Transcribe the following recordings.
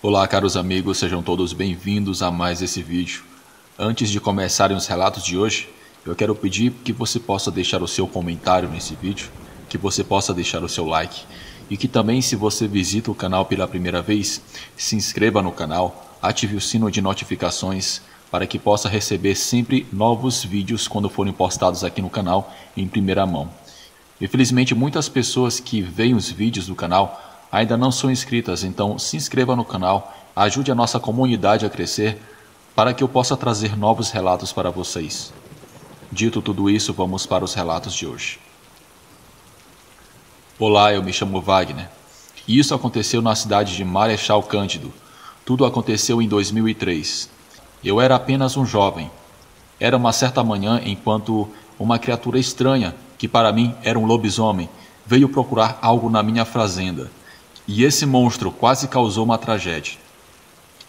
Olá, caros amigos, sejam todos bem-vindos a mais esse vídeo. Antes de começarem os relatos de hoje, eu quero pedir que você possa deixar o seu comentário nesse vídeo, que você possa deixar o seu like e que também, se você visita o canal pela primeira vez, se inscreva no canal, ative o sino de notificações para que possa receber sempre novos vídeos quando forem postados aqui no canal em primeira mão. Infelizmente, muitas pessoas que veem os vídeos do canal ainda não são inscritas, então se inscreva no canal, ajude a nossa comunidade a crescer para que eu possa trazer novos relatos para vocês. Dito tudo isso, vamos para os relatos de hoje. Olá, eu me chamo Wagner. E isso aconteceu na cidade de Marechal Cândido. Tudo aconteceu em 2003. Eu era apenas um jovem. Era uma certa manhã enquanto uma criatura estranha, que para mim era um lobisomem, veio procurar algo na minha fazenda. E esse monstro quase causou uma tragédia.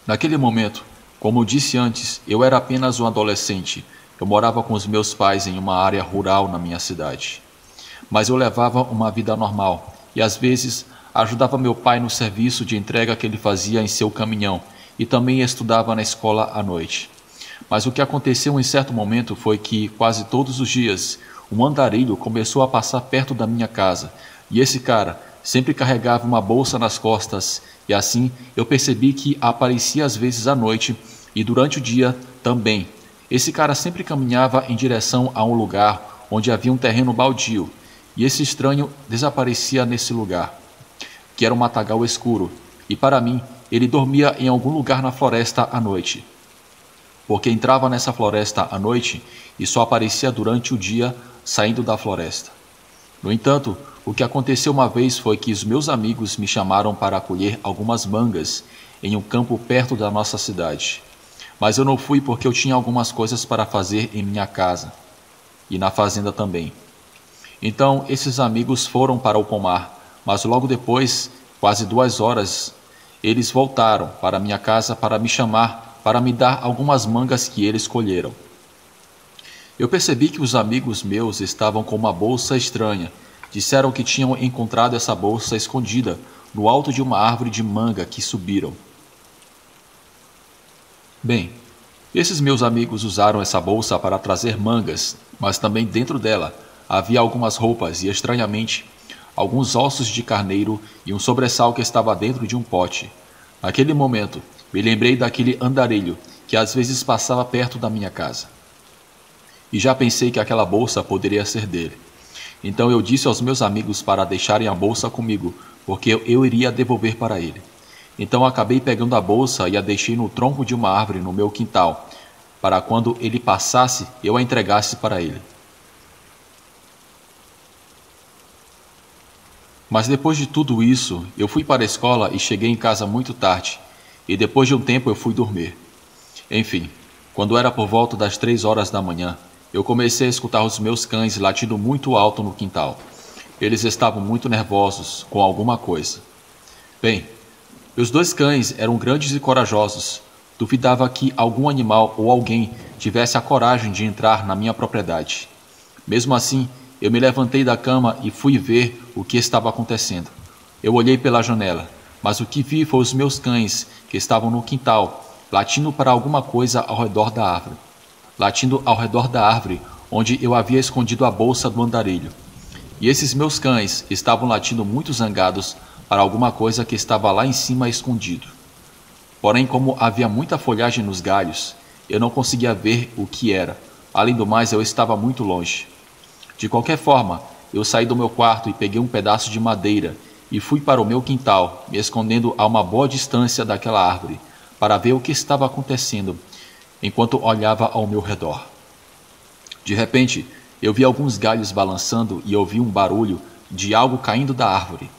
Naquele momento, como eu disse antes, eu era apenas um adolescente. Eu morava com os meus pais em uma área rural na minha cidade. Mas eu levava uma vida normal e às vezes ajudava meu pai no serviço de entrega que ele fazia em seu caminhão e também estudava na escola à noite. Mas o que aconteceu em certo momento foi que quase todos os dias um andarilho começou a passar perto da minha casa e esse cara sempre carregava uma bolsa nas costas e assim eu percebi que aparecia às vezes à noite e durante o dia também. Esse cara sempre caminhava em direção a um lugar onde havia um terreno baldio e esse estranho desaparecia nesse lugar, que era um matagal escuro, e para mim ele dormia em algum lugar na floresta à noite, porque entrava nessa floresta à noite e só aparecia durante o dia saindo da floresta. No entanto, o que aconteceu uma vez foi que os meus amigos me chamaram para colher algumas mangas em um campo perto da nossa cidade. Mas eu não fui porque eu tinha algumas coisas para fazer em minha casa e na fazenda também. Então, esses amigos foram para o pomar, mas logo depois, quase 2 horas, eles voltaram para minha casa para me chamar, para me dar algumas mangas que eles colheram. Eu percebi que os amigos meus estavam com uma bolsa estranha. Disseram que tinham encontrado essa bolsa escondida no alto de uma árvore de manga que subiram. Bem, esses meus amigos usaram essa bolsa para trazer mangas, mas também dentro dela havia algumas roupas e, estranhamente, alguns ossos de carneiro e um sobressal que estava dentro de um pote. Naquele momento, me lembrei daquele andarilho que às vezes passava perto da minha casa. E já pensei que aquela bolsa poderia ser dele. Então eu disse aos meus amigos para deixarem a bolsa comigo, porque eu iria devolver para ele. Então acabei pegando a bolsa e a deixei no tronco de uma árvore no meu quintal, para quando ele passasse, eu a entregasse para ele. Mas depois de tudo isso, eu fui para a escola e cheguei em casa muito tarde, e depois de um tempo eu fui dormir. Enfim, quando era por volta das 3 horas da manhã, eu comecei a escutar os meus cães latindo muito alto no quintal. Eles estavam muito nervosos com alguma coisa. Bem, meus 2 cães eram grandes e corajosos. Duvidava que algum animal ou alguém tivesse a coragem de entrar na minha propriedade. Mesmo assim, eu me levantei da cama e fui ver o que estava acontecendo. Eu olhei pela janela, mas o que vi foi os meus cães que estavam no quintal, latindo para alguma coisa ao redor da árvore. Latindo ao redor da árvore onde eu havia escondido a bolsa do andarilho. E esses meus cães estavam latindo muito zangados para alguma coisa que estava lá em cima escondido. Porém, como havia muita folhagem nos galhos, eu não conseguia ver o que era. Além do mais, eu estava muito longe. De qualquer forma, eu saí do meu quarto e peguei um pedaço de madeira e fui para o meu quintal, me escondendo a uma boa distância daquela árvore, para ver o que estava acontecendo, enquanto olhava ao meu redor. De repente, eu vi alguns galhos balançando e ouvi um barulho de algo caindo da árvore.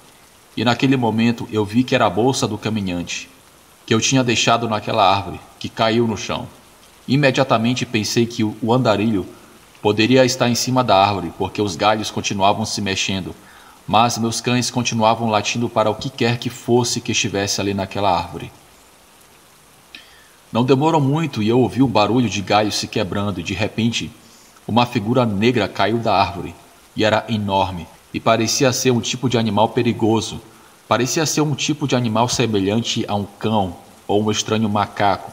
E naquele momento eu vi que era a bolsa do caminhante, que eu tinha deixado naquela árvore, que caiu no chão. Imediatamente pensei que o andarilho poderia estar em cima da árvore, porque os galhos continuavam se mexendo, mas meus cães continuavam latindo para o que quer que fosse que estivesse ali naquela árvore. Não demorou muito e eu ouvi o barulho de galhos se quebrando e, de repente, uma figura negra caiu da árvore e era enorme e parecia ser um tipo de animal perigoso. Parecia ser um tipo de animal semelhante a um cão ou um estranho macaco,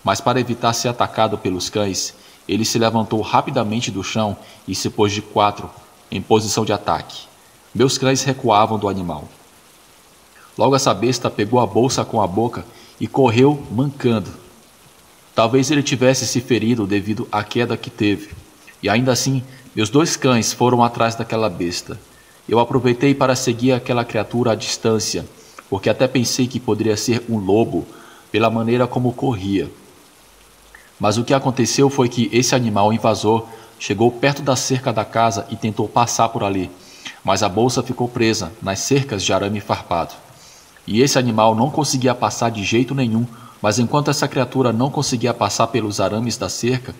mas para evitar ser atacado pelos cães, ele se levantou rapidamente do chão e se pôs de quatro, em posição de ataque. Meus cães recuavam do animal. Logo essa besta pegou a bolsa com a boca e correu mancando. Talvez ele tivesse se ferido devido à queda que teve. E ainda assim, meus 2 cães foram atrás daquela besta. Eu aproveitei para seguir aquela criatura à distância, porque até pensei que poderia ser um lobo, pela maneira como corria. Mas o que aconteceu foi que esse animal invasor chegou perto da cerca da casa e tentou passar por ali, mas a bolsa ficou presa nas cercas de arame farpado. E esse animal não conseguia passar de jeito nenhum, mas enquanto essa criatura não conseguia passar pelos arames da cerca,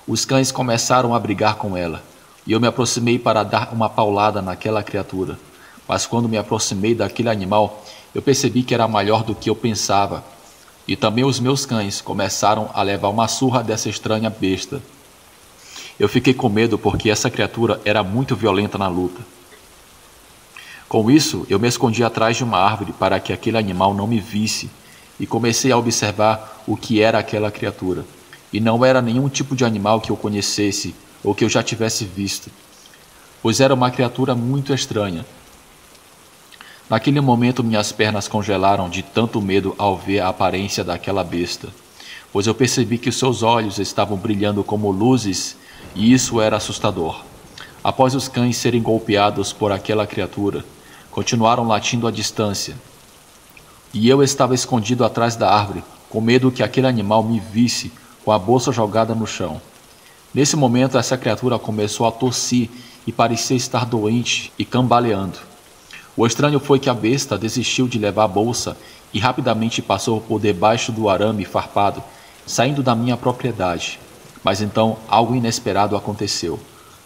os cães começaram a brigar com ela. E eu me aproximei para dar uma paulada naquela criatura. Mas quando me aproximei daquele animal, eu percebi que era maior do que eu pensava. E também os meus cães começaram a levar uma surra dessa estranha besta. Eu fiquei com medo porque essa criatura era muito violenta na luta. Com isso, eu me escondi atrás de uma árvore para que aquele animal não me visse e comecei a observar o que era aquela criatura. E não era nenhum tipo de animal que eu conhecesse ou que eu já tivesse visto, pois era uma criatura muito estranha. Naquele momento minhas pernas congelaram de tanto medo ao ver a aparência daquela besta, pois eu percebi que seus olhos estavam brilhando como luzes e isso era assustador. Após os cães serem golpeados por aquela criatura, continuaram latindo à distância. E eu estava escondido atrás da árvore, com medo que aquele animal me visse com a bolsa jogada no chão. Nesse momento, essa criatura começou a tossir e parecia estar doente e cambaleando. O estranho foi que a besta desistiu de levar a bolsa e rapidamente passou por debaixo do arame farpado, saindo da minha propriedade. Mas então algo inesperado aconteceu.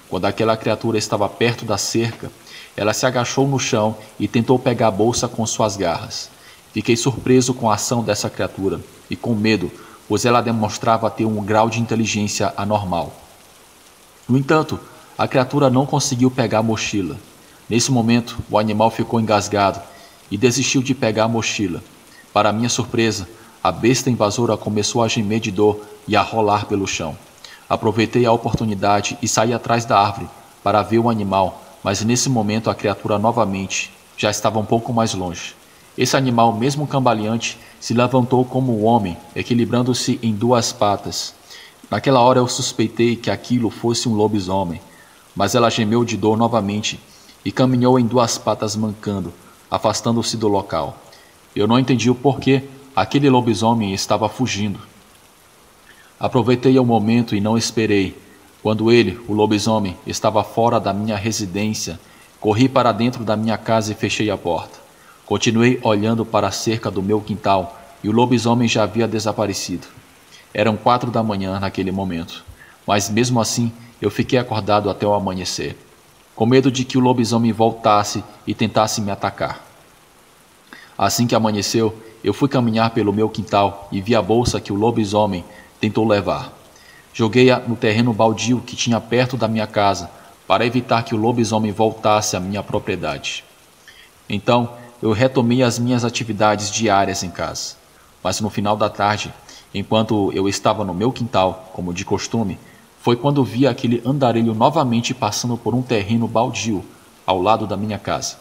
Quando aquela criatura estava perto da cerca, ela se agachou no chão e tentou pegar a bolsa com suas garras. Fiquei surpreso com a ação dessa criatura e com medo, pois ela demonstrava ter um grau de inteligência anormal. No entanto, a criatura não conseguiu pegar a mochila. Nesse momento, o animal ficou engasgado e desistiu de pegar a mochila. Para minha surpresa, a besta invasora começou a gemer de dor e a rolar pelo chão. Aproveitei a oportunidade e saí atrás da árvore para ver o animal, mas nesse momento a criatura novamente já estava um pouco mais longe. Esse animal, mesmo cambaleante, se levantou como um homem, equilibrando-se em 2 patas. Naquela hora eu suspeitei que aquilo fosse um lobisomem, mas ela gemeu de dor novamente e caminhou em 2 patas mancando, afastando-se do local. Eu não entendi o porquê aquele lobisomem estava fugindo. Aproveitei o momento e não esperei. Quando ele, o lobisomem, estava fora da minha residência, corri para dentro da minha casa e fechei a porta. Continuei olhando para a cerca do meu quintal e o lobisomem já havia desaparecido. Eram 4 da manhã naquele momento, mas mesmo assim eu fiquei acordado até o amanhecer, com medo de que o lobisomem voltasse e tentasse me atacar. Assim que amanheceu, eu fui caminhar pelo meu quintal e vi a bolsa que o lobisomem tentou levar. Joguei-a no terreno baldio que tinha perto da minha casa para evitar que o lobisomem voltasse à minha propriedade. Então, eu retomei as minhas atividades diárias em casa, mas no final da tarde, enquanto eu estava no meu quintal, como de costume, foi quando vi aquele andarilho novamente passando por um terreno baldio ao lado da minha casa.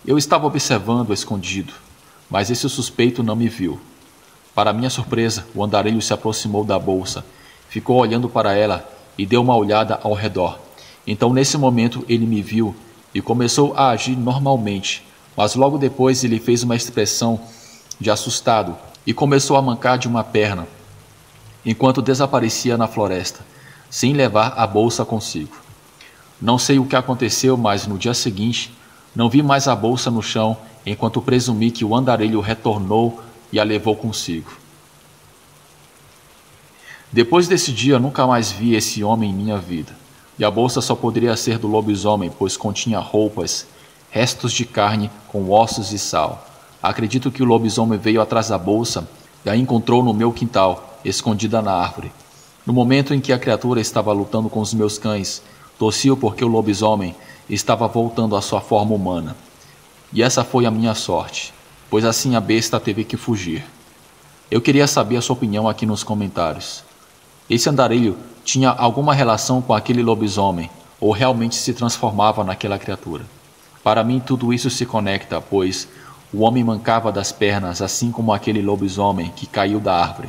Eu estava observando escondido, mas esse suspeito não me viu. Para minha surpresa, o andarilho se aproximou da bolsa, ficou olhando para ela e deu uma olhada ao redor. Então, nesse momento, ele me viu e começou a agir normalmente, mas logo depois ele fez uma expressão de assustado e começou a mancar de uma perna, enquanto desaparecia na floresta, sem levar a bolsa consigo. Não sei o que aconteceu, mas no dia seguinte, não vi mais a bolsa no chão, enquanto presumi que o andarilho retornou e a levou consigo. Depois desse dia, nunca mais vi esse homem em minha vida, e a bolsa só poderia ser do lobisomem, pois continha roupas, restos de carne com ossos e sal. Acredito que o lobisomem veio atrás da bolsa e a encontrou no meu quintal, escondida na árvore. No momento em que a criatura estava lutando com os meus cães, tossiu porque o lobisomem estava voltando à sua forma humana. E essa foi a minha sorte, pois assim a besta teve que fugir. Eu queria saber a sua opinião aqui nos comentários. Esse andarilho tinha alguma relação com aquele lobisomem, ou realmente se transformava naquela criatura? Para mim tudo isso se conecta, pois o homem mancava das pernas, assim como aquele lobisomem que caiu da árvore.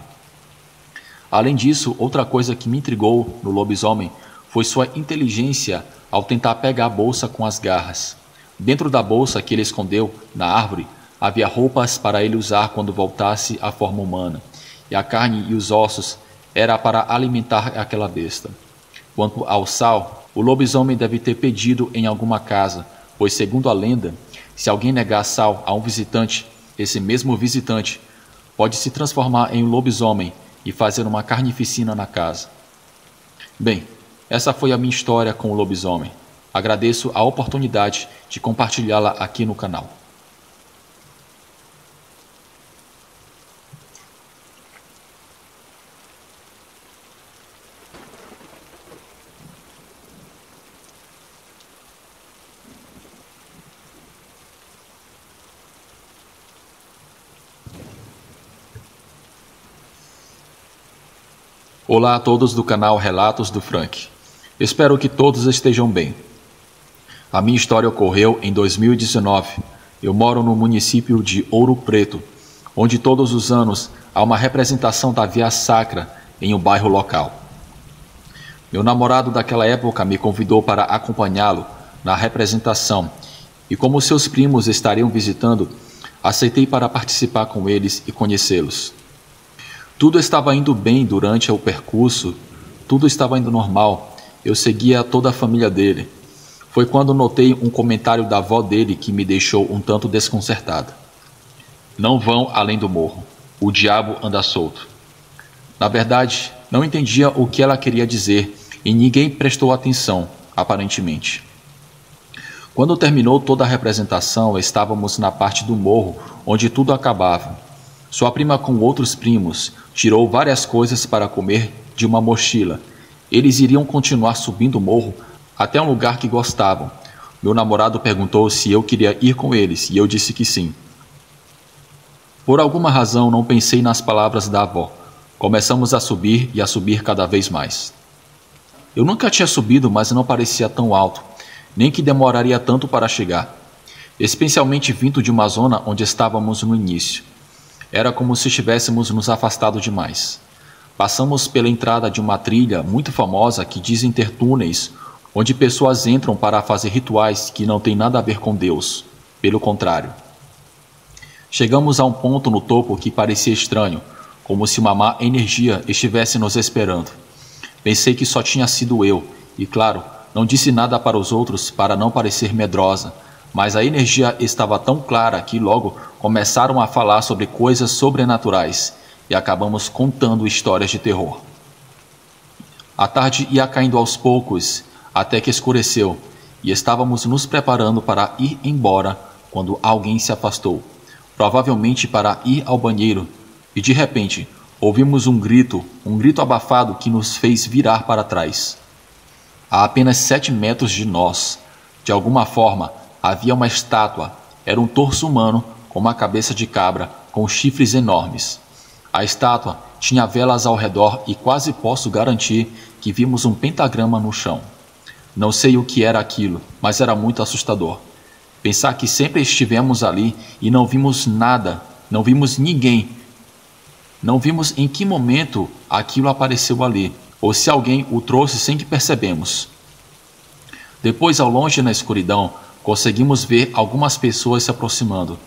Além disso, outra coisa que me intrigou no lobisomem foi sua inteligência ao tentar pegar a bolsa com as garras. Dentro da bolsa que ele escondeu na árvore, havia roupas para ele usar quando voltasse à forma humana, e a carne e os ossos era para alimentar aquela besta. Quanto ao sal, o lobisomem deve ter pedido em alguma casa, pois segundo a lenda, se alguém negar sal a um visitante, esse mesmo visitante pode se transformar em um lobisomem e fazer uma carnificina na casa. Bem, essa foi a minha história com o lobisomem. Agradeço a oportunidade de compartilhá-la aqui no canal. Olá a todos do canal Relatos do Frank. Espero que todos estejam bem. A minha história ocorreu em 2019. Eu moro no município de Ouro Preto, onde todos os anos há uma representação da Via Sacra em um bairro local. Meu namorado daquela época me convidou para acompanhá-lo na representação e como seus primos estariam visitando, aceitei para participar com eles e conhecê-los. Tudo estava indo bem durante o percurso, tudo estava indo normal, eu seguia toda a família dele. Foi quando notei um comentário da avó dele que me deixou um tanto desconcertado. Não vão além do morro, o diabo anda solto. Na verdade, não entendia o que ela queria dizer e ninguém prestou atenção, aparentemente. Quando terminou toda a representação, estávamos na parte do morro onde tudo acabava. Sua prima com outros primos tirou várias coisas para comer de uma mochila. Eles iriam continuar subindo o morro até um lugar que gostavam. Meu namorado perguntou se eu queria ir com eles e eu disse que sim. Por alguma razão não pensei nas palavras da avó. Começamos a subir e a subir cada vez mais. Eu nunca tinha subido, mas não parecia tão alto, nem que demoraria tanto para chegar, especialmente vindo de uma zona onde estávamos no início. Era como se estivéssemos nos afastado demais. Passamos pela entrada de uma trilha muito famosa que dizem ter túneis, onde pessoas entram para fazer rituais que não têm nada a ver com Deus. Pelo contrário. Chegamos a um ponto no topo que parecia estranho, como se uma má energia estivesse nos esperando. Pensei que só tinha sido eu, e claro, não disse nada para os outros para não parecer medrosa, mas a energia estava tão clara que logo começaram a falar sobre coisas sobrenaturais e acabamos contando histórias de terror. A tarde ia caindo aos poucos, até que escureceu, e estávamos nos preparando para ir embora quando alguém se afastou, provavelmente para ir ao banheiro, e de repente ouvimos um grito abafado que nos fez virar para trás. A apenas 7 metros de nós, de alguma forma, havia uma estátua. Era um torso humano com uma cabeça de cabra com chifres enormes. A estátua tinha velas ao redor e quase posso garantir que vimos um pentagrama no chão. Não sei o que era aquilo, mas era muito assustador. Pensar que sempre estivemos ali e não vimos nada, não vimos ninguém. Não vimos em que momento aquilo apareceu ali, ou se alguém o trouxe sem que percebemos. Depois, ao longe na escuridão, conseguimos ver algumas pessoas se aproximando.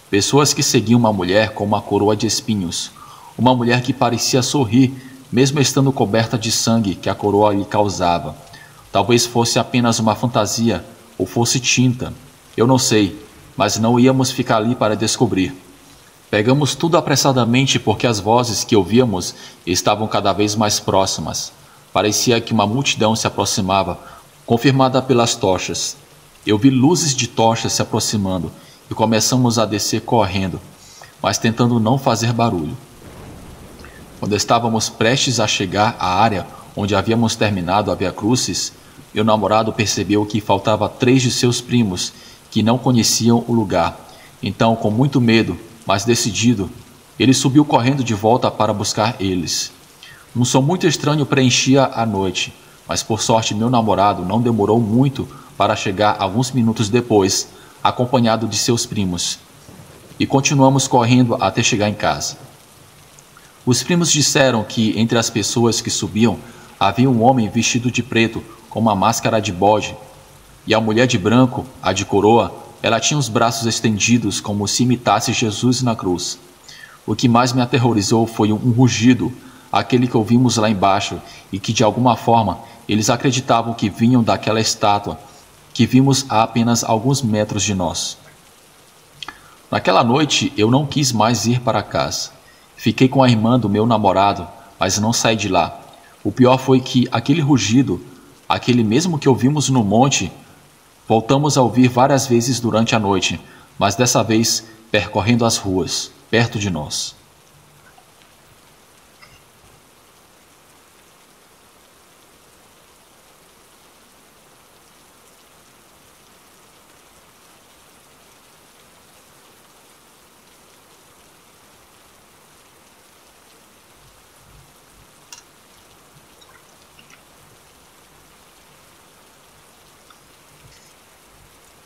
Pessoas que seguiam uma mulher com uma coroa de espinhos. Uma mulher que parecia sorrir, mesmo estando coberta de sangue que a coroa lhe causava. Talvez fosse apenas uma fantasia, ou fosse tinta. Eu não sei, mas não íamos ficar ali para descobrir. Pegamos tudo apressadamente porque as vozes que ouvíamos estavam cada vez mais próximas. Parecia que uma multidão se aproximava, confirmada pelas tochas. Eu vi luzes de tochas se aproximando e começamos a descer correndo, mas tentando não fazer barulho. Quando estávamos prestes a chegar à área onde havíamos terminado a Via Crucis, meu namorado percebeu que faltava 3 de seus primos que não conheciam o lugar. Então, com muito medo, mas decidido, ele subiu correndo de volta para buscar eles. Um som muito estranho preenchia a noite, mas por sorte meu namorado não demorou muito para chegar alguns minutos depois, acompanhado de seus primos. E continuamos correndo até chegar em casa. Os primos disseram que entre as pessoas que subiam havia um homem vestido de preto com uma máscara de bode, e a mulher de branco, a de coroa, ela tinha os braços estendidos como se imitasse Jesus na cruz. O que mais me aterrorizou foi um rugido, aquele que ouvimos lá embaixo, e que de alguma forma eles acreditavam que vinham daquela estátua que vimos a apenas alguns metros de nós. Naquela noite eu não quis mais ir para casa. Fiquei com a irmã do meu namorado, mas não saí de lá. O pior foi que aquele rugido, aquele mesmo que ouvimos no monte, voltamos a ouvir várias vezes durante a noite, mas dessa vez percorrendo as ruas, perto de nós.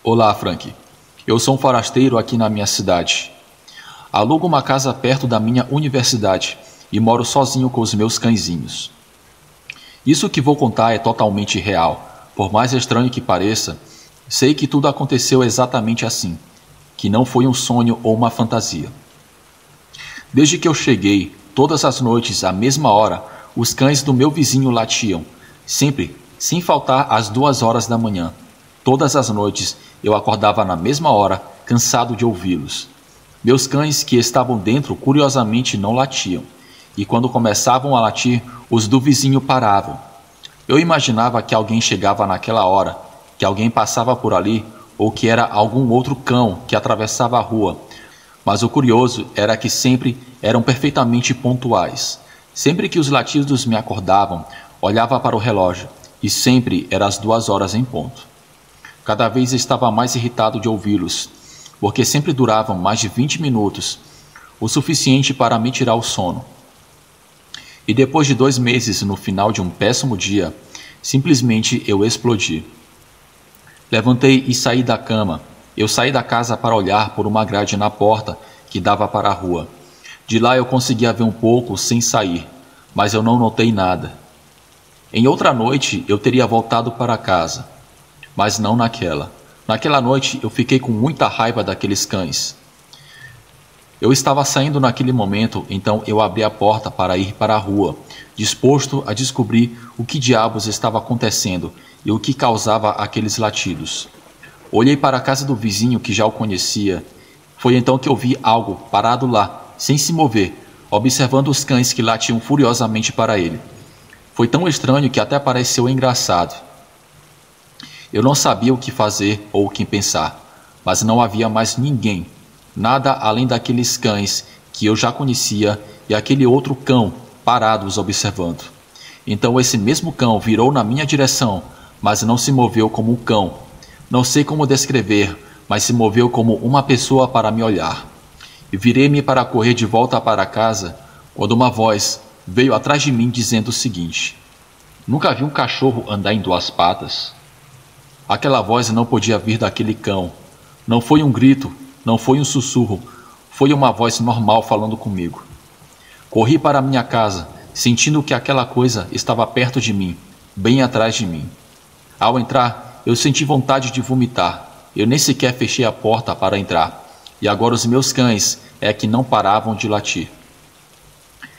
Olá, Frank. Eu sou um forasteiro aqui na minha cidade. Alugo uma casa perto da minha universidade e moro sozinho com os meus cãezinhos. Isso que vou contar é totalmente real. Por mais estranho que pareça, sei que tudo aconteceu exatamente assim, que não foi um sonho ou uma fantasia. Desde que eu cheguei, todas as noites, à mesma hora, os cães do meu vizinho latiam, sempre, sem faltar às 2 horas da manhã. Todas as noites eu acordava na mesma hora, cansado de ouvi-los. Meus cães que estavam dentro curiosamente não latiam, e quando começavam a latir, os do vizinho paravam. Eu imaginava que alguém chegava naquela hora, que alguém passava por ali, ou que era algum outro cão que atravessava a rua. Mas o curioso era que sempre eram perfeitamente pontuais. Sempre que os latidos me acordavam, olhava para o relógio, e sempre era às 2 horas em ponto. Cada vez estava mais irritado de ouvi-los, porque sempre duravam mais de 20 minutos, o suficiente para me tirar o sono. E depois de 2 meses, no final de um péssimo dia, simplesmente eu explodi. Levantei e saí da cama. Eu saí da casa para olhar por uma grade na porta que dava para a rua. De lá eu conseguia ver um pouco sem sair, mas eu não notei nada. Em outra noite eu teria voltado para casa, mas não naquela. Naquela noite eu fiquei com muita raiva daqueles cães. Eu estava saindo naquele momento, então eu abri a porta para ir para a rua, disposto a descobrir o que diabos estava acontecendo e o que causava aqueles latidos. Olhei para a casa do vizinho que já o conhecia. Foi então que eu vi algo parado lá, sem se mover, observando os cães que latiam furiosamente para ele. Foi tão estranho que até pareceu engraçado. Eu não sabia o que fazer ou o que pensar, mas não havia mais ninguém, nada além daqueles cães que eu já conhecia e aquele outro cão parado os observando. Então esse mesmo cão virou na minha direção, mas não se moveu como um cão. Não sei como descrever, mas se moveu como uma pessoa para me olhar. E virei-me para correr de volta para casa, quando uma voz veio atrás de mim dizendo o seguinte: "Nunca vi um cachorro andar em 2 patas?" Aquela voz não podia vir daquele cão. Não foi um grito, não foi um sussurro, foi uma voz normal falando comigo. Corri para minha casa, sentindo que aquela coisa estava perto de mim, bem atrás de mim. Ao entrar, eu senti vontade de vomitar. Eu nem sequer fechei a porta para entrar, e agora os meus cães é que não paravam de latir.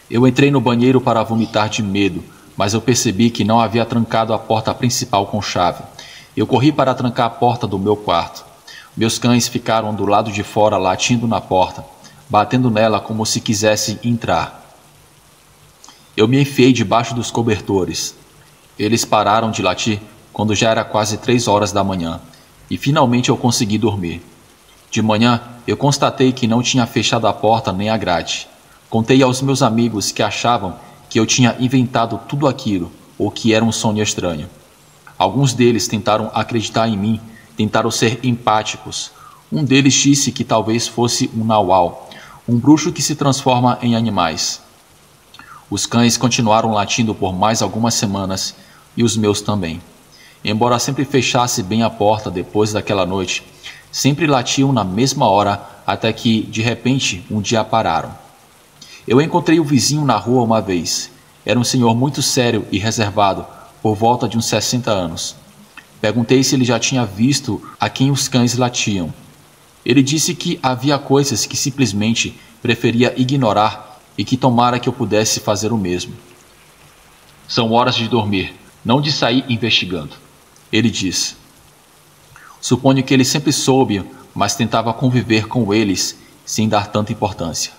Eu entrei no banheiro para vomitar de medo, mas eu percebi que não havia trancado a porta principal com chave. Eu corri para trancar a porta do meu quarto. Meus cães ficaram do lado de fora latindo na porta, batendo nela como se quisessem entrar. Eu me enfiei debaixo dos cobertores. Eles pararam de latir quando já era quase 3 horas da manhã, e finalmente eu consegui dormir. De manhã, eu constatei que não tinha fechado a porta nem a grade. Contei aos meus amigos que achavam que eu tinha inventado tudo aquilo, ou que era um sonho estranho. Alguns deles tentaram acreditar em mim tentaram ser empáticos. Um deles disse que talvez fosse um nauau, um bruxo que se transforma em animais. Os cães continuaram latindo por mais algumas semanas, e os meus também. Embora sempre fechasse bem a porta depois daquela noite, sempre latiam na mesma hora até que, de repente, um dia pararam. Eu encontrei o vizinho na rua uma vez. Era um senhor muito sério e reservado, por volta de uns 60 anos. Perguntei se ele já tinha visto a quem os cães latiam. Ele disse que havia coisas que simplesmente preferia ignorar e que tomara que eu pudesse fazer o mesmo. São horas de dormir, não de sair investigando, ele disse. Suponho que ele sempre soube, mas tentava conviver com eles sem dar tanta importância.